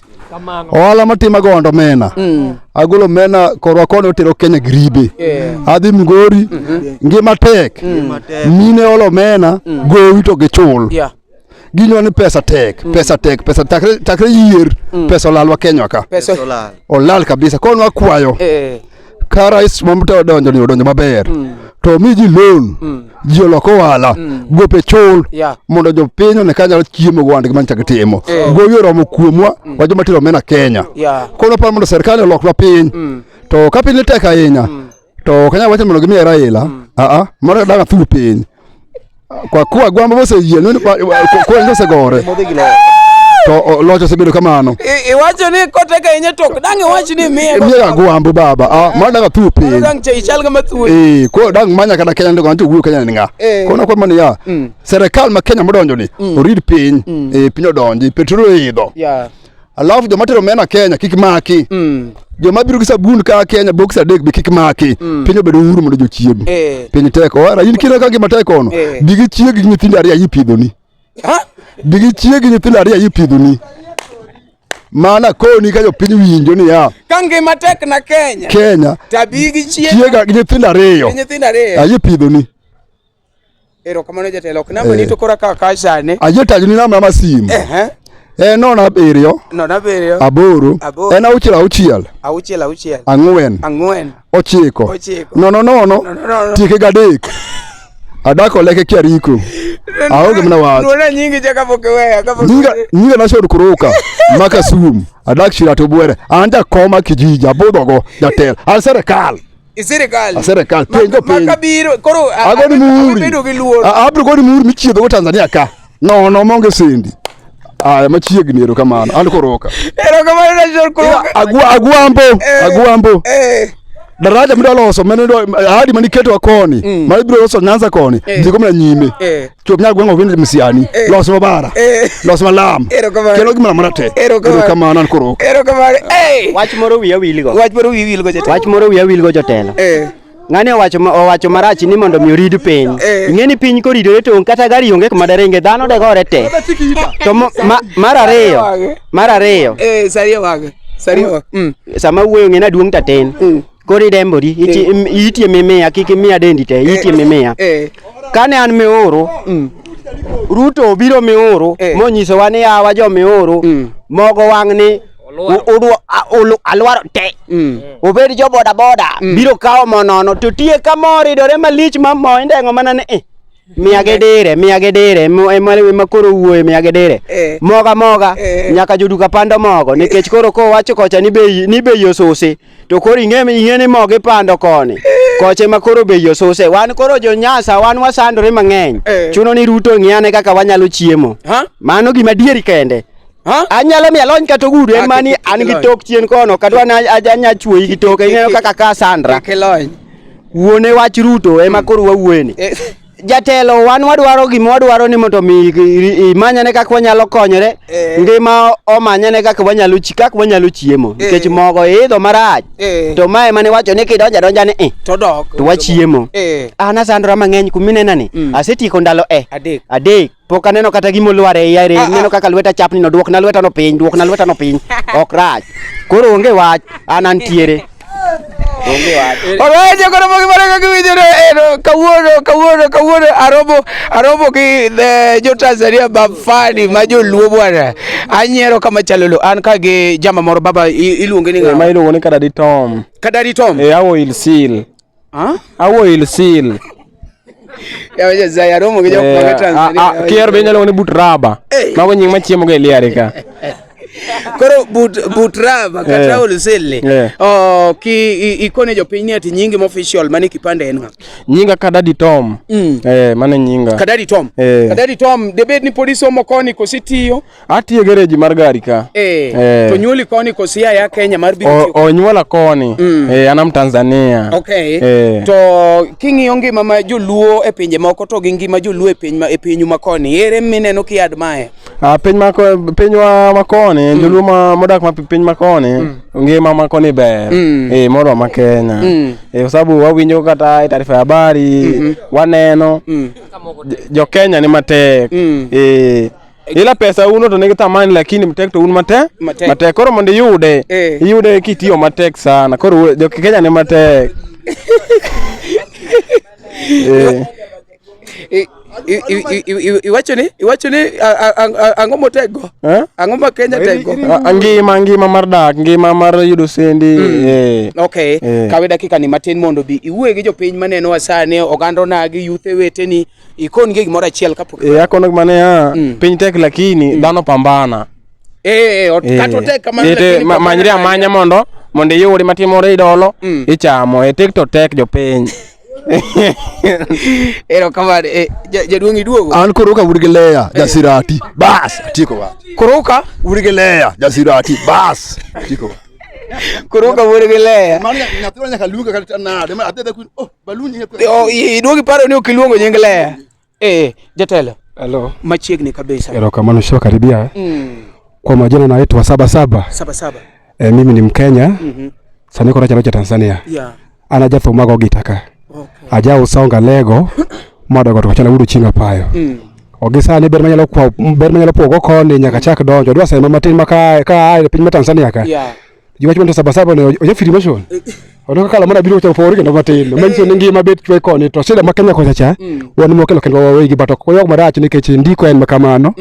Ohala matima gondo mena. Agolo mena korwa kono otero Kenya gribe. Adhi Mgori ngima tek. Mine olo mena gowi to gichul. Ginyo ni pesa tek takre yier pesa olalwa Kenya ka olal kabisa kono akwayo ka rais mamuta odonjo maber to miji loan ji oloko wala gope chul mondo jopiny ne kanyalo chiemo go andgi manchak timo gowi oromo kuomwa wajo matiro mena Kenya kono par mondo serikali olokwa piny to ka piny tek ahinya to kanya wacho mondo gimiye Raila moro daga thu piny kwa kuwa gwamba bose yie nini kwa ngose gore to locho sebedo kamano iwacho ni koteka yenye tok dange wacho ni miye gwambo baba mada ga tupi dang che ichal ga mathu ko dang manya kada Kenya ndo gantu wu Kenya ninga kono kwa mani ya serikal ma Kenya modonjo ni orid piny piny odonji petrol idho alafu jomatero mena Kenya kikmaki joma biro gi sabun ka Kenya box adek bi kikmaki piny obedo huru mondo jochiemo piny teko wara in kira ka gima teko no bigi chiegi nyithindo ariya yipidhoni bigi chiegi nyithindo ariya yipidhoni mana koni ka jopiny winjo ni ya kange matek na Kenya tabigi chiega gi nyithindo ariyo ayipidhoni ero kamano jatelo knamba ni to kora ka sane ajetajni namba ma simu Nono abiriyo. Aboro. En auchiel. Ang'wen. Ochiko. Nono. Tieke gadek. Adako leke kiariko. Aonge mna watu. Nuona nyingi chaka pokeweya. Nyinga nashodu kuruka. Maka Sum. Adak Shirati Obwere. Anja koma kijiji. Abodogo. Jatel. Serikal. Serikal. Penjo. Makabiro. Koro. Agoni muri. Abro goni muri michiedo go Tanzania ka. No monge sendi. Machiegni erokamano. An kuruka. Erokamano na shor kuruka. Aguambo. Daraja mida loso hadi maniketo akoni mali bro loso nyanza koni ndiko mna nyime chop nyago ngo vindi msiani loso mabara loso malam kelo gimana marate erokamano ankoro erokamano wach moro wiya wil go jotelo ng'ani owacho marach ni mondo mi orid piny ng'eni piny koridore to kata gari onge kuma darenge dhano de gore te to mar ariyo Sario sama wuoyo ng'ena duong' tatin kori dembori itie mimea kiki mia dendi te itie mimea kane an meoro Ruto biro meoro monyiso wa ni awa jo meoro mogo wang'ni alwaro te obed jo boda biro kawo monono to tie kamoridore malich mamo indengo mana ni miyagedere makoro wuoye miyagedere moga nyaka joduka pando mogo nikech koro ko wacho kocha ni bei osose to koro ing'e ni mogo ipando koni koche makoro bei osose wan koro jonyasa wan wasandore mang'eny chuno ni Ruto ng'iyane kaka wanyalo chiemo mano gima dieri kende anyalo miya lony kata ogudu en mani an gi tok chien kono kadwa anya chuoyi gi tok ing'eyo kaka Cassandra wuone wach Ruto ema koro wawueni jatelo wan wadwaro gima wadwaro ni mondo mi imanyane kaka wanyalo konyore ngima omanyane kaka wanyalo chiemo nikech mogo idho marach to mae mane wacho ni kidonja ni to wachiemo ana sandra mang'eny kuminena ni asetieko ndalo adek pok aneno kata gimo lware yare neno kaka lweta chapni no duokna lweta no piny ok rach koro onge wach anantiere Alright, yo koro maraka kiwinjore kawuono arobo ki jo Tanzania bafani ma joluo bwana anyiero kama chalolo an ka gi jama moro baba iluonge ni ma iluongo ni Kadadi Tom awo il seal ya ja zaya romo gi jo Tanzania kier be nyalo ni butraba mago nying machiemo ge liare ka koro butraba kata olusele ki ikone jopiny ni ati nyingi official mani kipande en nyinga Kadadi Tom mane nyinga Kadadi Tom debed ni polisi omo koni kositiyo atiyo gereji mar gari ka to nyuli koni kosia ya Kenya mar biro onyuola koni anam Tanzania to kingi ngima ma joluo e pinje moko to gi ngima joluo e pinyu makoni ere mineno ki admire pinywa makoni joluo modak ma piny makoni ngima makoni ber moro ma Kenya kwa sababu wawinjo kata taarifa ya habari waneno jo Kenya ni matek ila pesa uno to nigi thamani lakini mtek to un matek koro mondo iyude kitiyo matek sana koro jo Kenya ni matek iwacho ni ang'o motego ang'o ma Kenya tego ngima mar dak ngima mar yudo sendi kawe dakika ni matin mondo bi iwuoye gi jopiny maneno wasane ogando nagi yuthe weteni ikon gi gimoro achiel kapok akono mane piny tek lakini dhano pambana kato tek kamano manyri amanya mondo iyudi matimore idolo ichamo tek to tek jopiny kamar jaduong' iduogo an kuruka Wurgileya jasirati bas atiko wa kuruka Wurgileya jasirati bas atiko kuruka Wurgileya nyathina nyaka luonga kata nade ma atedha kuin balunyi iduogi paro ni okiluongo nying Leya jatelo hello machiegni kabisa erokamano sio karibia kwa majina naitwa Sabasaba mimi ni Mkenya sasa niko racha Tanzania anajapo mago gitaka aja usonga lego modo go to chala udu chinga payo ogisa ni ber manyalo pogo koni nyaka chak donjo dwa sema matin maka piny ma Tanzania ka jiwa chimo Sabasaba ne oje firimation Ono kala mana biro cho fori kendo matin. Manyiso ni ngima bet chwe koni to shida ma Kenya kocha cha. Wan mokelo kendo wawegi bato ko yok marach nikech ndiko en makamano.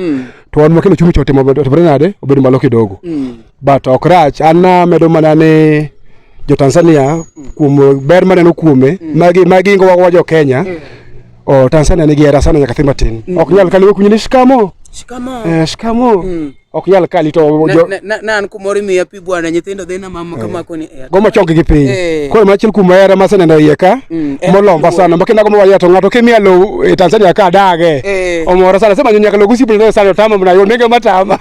To wan mokelo chumi chote mobedo to nade obedo malo kidogo. But ok rach an medo mana ne jo Tanzania kuom ber maneno kuome magi ngo wa jo Kenya. O Tanzania ni gera sana nyaka thima tin. Ok nyal kaliwe kunyini shikamo. Shikamo. Ok nyal kali to nan kumori miya pi bwana nyithindo dhina mama kama koni goma chongi gi piny koro machil kumera masene na yeka molomba sana makina goma wayato ngato kemialo Tanzania ka dage omora sana sema nyaka logusi pili sana tama mna yo nenge matama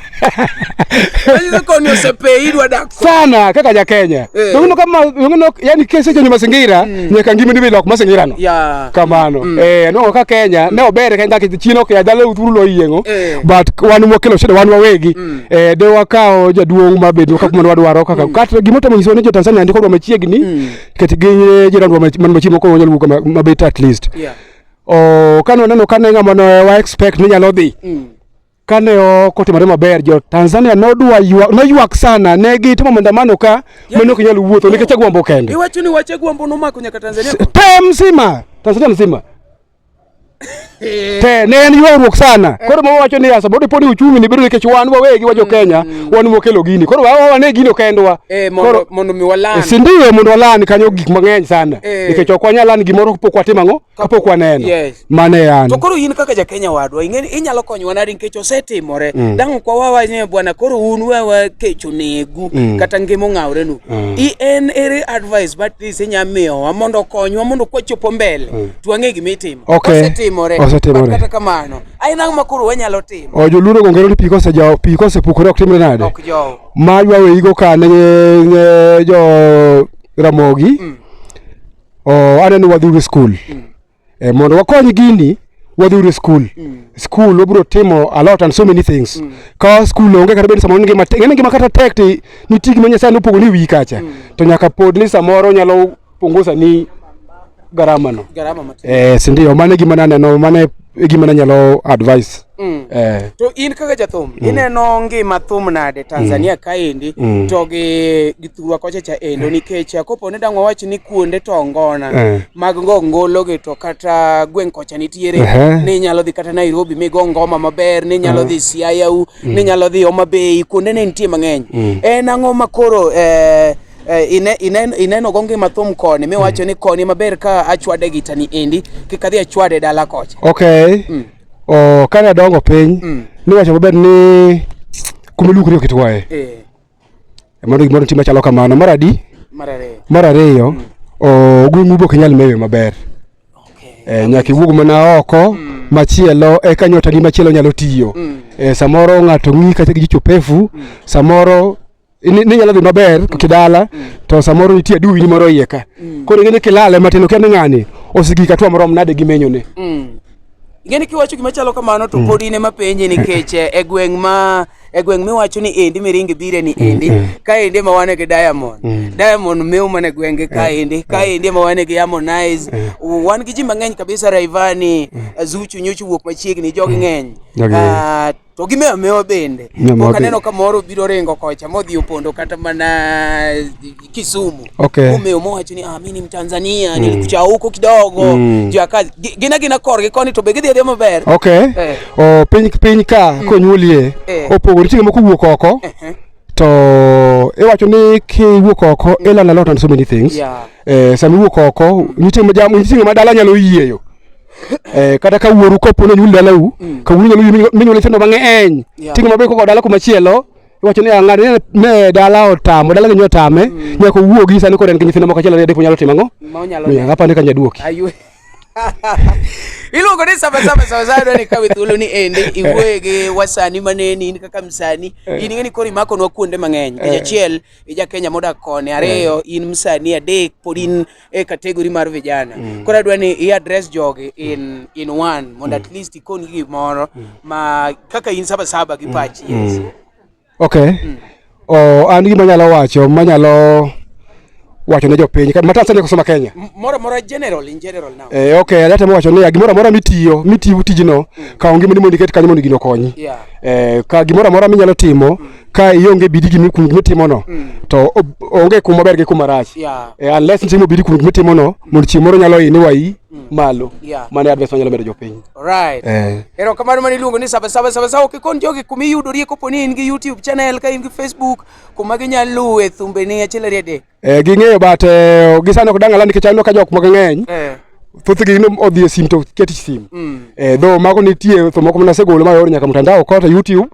hizo koni osepe idwa dak sana kaka ja Kenya ngono kama ngono yani kese chenye mazingira nyaka ngimi ni bilok mazingira no kamano no ka Kenya ne obere kenda kichino ke dale uturu lo yengo but wanu mokelo shida wanu wawegi de wakao jaduong mabedo kaka mon wadwaro kaka kata gimoto manyiso ne jo Tanzania ndiko ro machiegni ket gi jirandwa man machimo ko nyalo wuka mabet at least o kano neno kane ngama no wa expect ni nyalo dhi kane o kotimore maber jo Tanzania nodwa ywak sana ne gitimo maandamano ka mano ok nyalo wuotho nikech gwambo kende iwacho ni wache gwambo no mako nyaka Tanzania mzima Tanzania mzima te ne en ywaruok sana koro mo wacho ni asa bodi podi uchumi ni bedo nikech wan wawegi wajo Kenya wan mokelo gini koro wane gino kendwa koro mondo mi walan sindiwe mondo walan kanyo gik mang'eny sana nikech ok wanyalan gimoro pok watimo ang'o kapok waneno mane yan to koro in kaka ja Kenya wadwa ing'eni inyalo konyo nadi nikech osetimore dang' kwa wawa bwana koro un wewe kecho negu kata ngimo ng'awre nu en ere advice but this inyamiyo mondo konywa mondo kwachopo mbele tuang'e gimitimo osetimore kata kamano aina makuru wanyalo timo o joluoro gongero ni piko se pukore ok timre nade ok jo majwa weigo kane jo Ramogi o aneno wadhuru school mondo wakony gini wadhuru school obro timo a lot and so many things ka school onge kata bed samoro ngi makata tek ni tigi manya sana upogo ni wi kacha to nyaka pod ni samoro nyalo punguza ni garama matin sindio mane gima naneno mane gima nanyalo advice to in kaka jathum ineno ngima thum nade Tanzania kaendi to gi thurwa kocha cha endo nikech kopo ne dang'wa wach ni kuonde to ngona mag ngolo gi to kata gweng' kocha nitiere ni nyalo dhi kata Nairobi migo ngoma maber ni nyalo dhi Siayau ni nyalo dhi Homa Bay kuonde ne nitie mang'eny en ang'o makoro ineno gonge mathum koni miwacho ni koni maber ka achwade gitani endi kikadhi achwade dala kocha o kana dongo piny ni wacho maber ni kumilukri okitwaye mondo gimoro tima chalo kamano marariyo o gweng'u bok nyal mewe maber nyaka iwuog mana oko machielo eka nyotani machielo nyalo tiyo samoro ng'ato ng'i kata gi chopefu samoro ni nyalo dhi maber kidala to samoro nitie adui ni moro yeka koro ngene kilale matino kende ng'ani osigika twa morom nade gimenyone ngene kiwacho gima chalo kamano to podi ne mapenje nikech e gweng' miwacho ni endi miringi bire ni endi ka endi ma wane gi Diamond meu mane gwenge ka endi ma wane gi Harmonize wan gi ji mang'eny kabisa Rayvanny Zuchu nyochu wuok machiegni jogi ng'eny to gimeo bende kaneno kamoro biro ringo kocha modhi opondo kata mana Kisumu umeo mowacho ni mimi ni Mtanzania nilikucha huko kidogo juu akazi gina korgi koni to begidhi adhi maber o piny ka konyuolie opogore tinga moko wuok oko to iwacho ni kiwuok oko ilana lot and so many things sami wuok oko nitie madala nyalo yieyo kata ka wuoru kopo ne nyul dalau ka wuoru nyalo minyole tendo mang'eny tinga mabe ko dala kuma chielo iwacho ni ng'ane ne dala otamo dala nyo tame nyaka wuogi sani ko ren nyithindo moko chielo de nyalo timo ang'o ng'apa ne kanya duoki iluongo ni saba ni kawi thuolo ni endi iwuoye wasani maneni in kaka msani in ng'eni kori mako nwa kuonde mang'eny achiel ija Kenya modak kone ariyo in msani adek pod in e kategori mar vijana koro adwa ni i address jogi in one mondo at least ikon gi gimoro ma kaka in saba gi pachi an gima nyalo wacho manyalo wacho ne jopiny ma Tanzania kusoma Kenya. Moro general in general now. Okay, adate mo wacho ne gimoro amora mitiyo tijino ka onge moni mondo iket kanyo mondo gino konyi. Ka gimoro amora minyalo timo ka ionge bidi mitimo no to onge kuma ber gi kuma rach. Unless intimo bidi kuma mitimo no mondo chieng' moro nyalo ini wai malo. Mane advice nyalo medo jopiny. Alright. Ero kamano mani luongo ni saba okikon jogi kuma iyudori kopo ni in gi YouTube channel ka in gi Facebook kuma ginyalo luwe thumbe ni achiel ariyo adek. Ging'eyo but gisano ok dang'ala nikech aneno ka jok moko ng'eny. Thothgi odhi e sim to keti sim. Though mago nitie to moko nasegolo ma yor nyaka mtandao kota YouTube.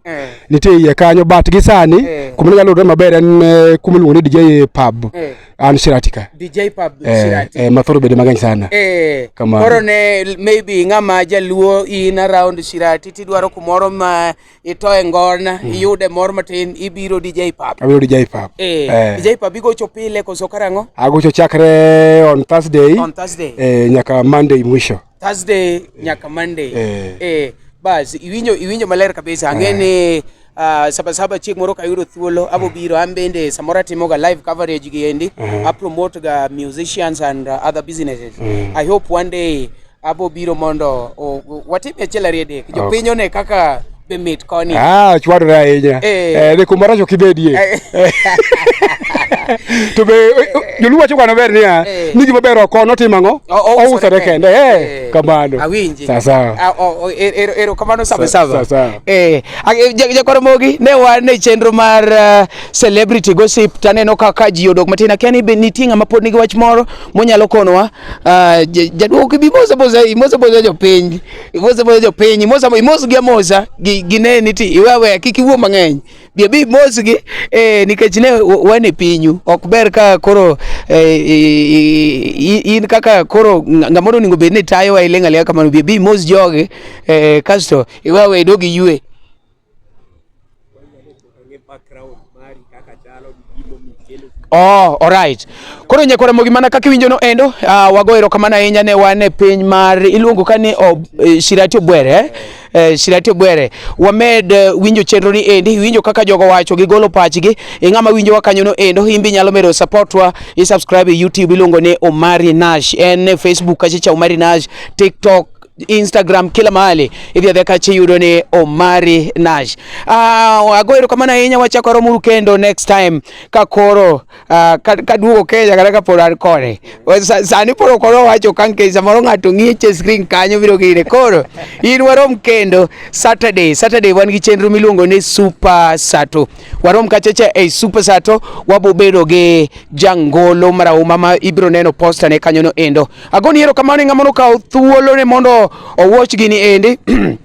Nitie iye kanyo but gisani kuma nyalo yudore maber en kuma iluongo ni DJ Pub. An Shirati ka. DJ Pub Shirati. Mathoro bede mang'eny sana. Koro ne maybe ng'ama jaluo in around Shirati tidwaro kumoro ma itoe ngona iyude moro matin ibiro DJ Pub. Abiro DJ Pub. DJ Pub igocho pile koso karang'o? Agocho chakre on Thursday. On Thursday. Nyaka Monday mwisho. Thursday nyaka Monday. Bas iwinjo maler kabisa ang'eni saba chieng' moro kayudo thuolo abo biro ambende samora timoga live coverage gi endi promote ga musicians and other businesses. I hope one day abo biro mondo watime achiel ariyo adek jopiny one kaka be mit koni. Chwadore ahinya. Ne kumara jo kibedie. To be joluo wacho kwano ber niya ni gima ber okono timang'o ousore kende kamano. Awinji. Sasa. Ero kamano saba. Jakoro mogi ne wan e chenro mar celebrity gossip taneno kaka ji odok matin akiani be nitie ng'ama pod nigi wach moro monyalo konowa. Jaduok bi mosa jopiny. Imosa gi amosa gine niti iwewe kik iwuo mang'eny. Bi mosgi nikech ne wane pinyu ok ber ka koro in kaka koro ng'amoro ningo bed ni tayo wa ilenga lia kamano bi mos joge kasto iwewe idogi yue. Alright. Koro nyakora mogi mana kaka winjo no endo wagoero kamana ahinya ne wan e piny mar iluongo kani Shirati Obwere. Shirati Obwere wamed winjo chenro ni endi winjo kaka jogo wacho gigolo pachgi ng'ama winjo wakanyo no endo imbi nyalo medo support wa subscribe YouTube iluongo ni Omari Nash en Facebook kachicha Omari Nash TikTok Instagram kila mahali idhi adheka chiyudo ni Omari Nash. Agoero kamana ahinya wachakoro muru kendo next time kakoro kaduogo Kenya kata kapod an kore sani poro koro wacho kanke samoro ng'ato ng'iye screen kanyo biro gire koro in warom kendo Saturday wan gi chenro miluongo ni Super Sato warom kachacha Super Sato wabobedo gi jangolo marahuma ma ibiro neno poster ne kanyo no endo. Agoni ero kamano ng'amono ka thuolo ne mondo o watch gini endi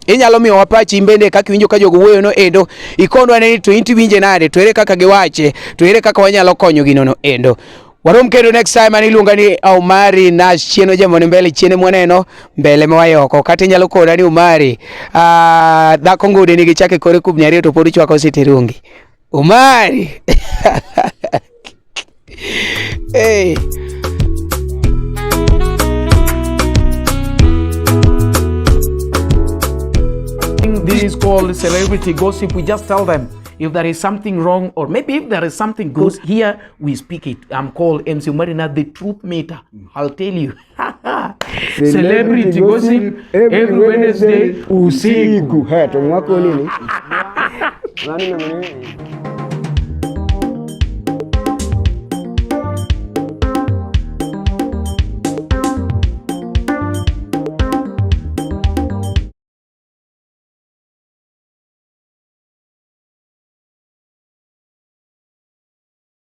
inyalo miyo wapachi mbende kaka winjo ka jogo wuoyo no endo ikondwa ne to inti winje nade to ere kaka giwache to ere kaka wanyalo konyo gino no endo. Warom kendo next time aniluonga ni Omari Nash chieno jamoni mbele chiene mwaneno mbele mwayoko kati nyalo koda ni Omari dhako ngude nigi chake kore kubni ariyo to podi chwako sitirungi Omari. Hey. This is called celebrity gossip. We just tell them if there is something wrong or maybe if there is something good. Here we speak it. I'm called Omari Nash, the truth meter. I'll tell you. Celebrity gossip every Wednesday usiku.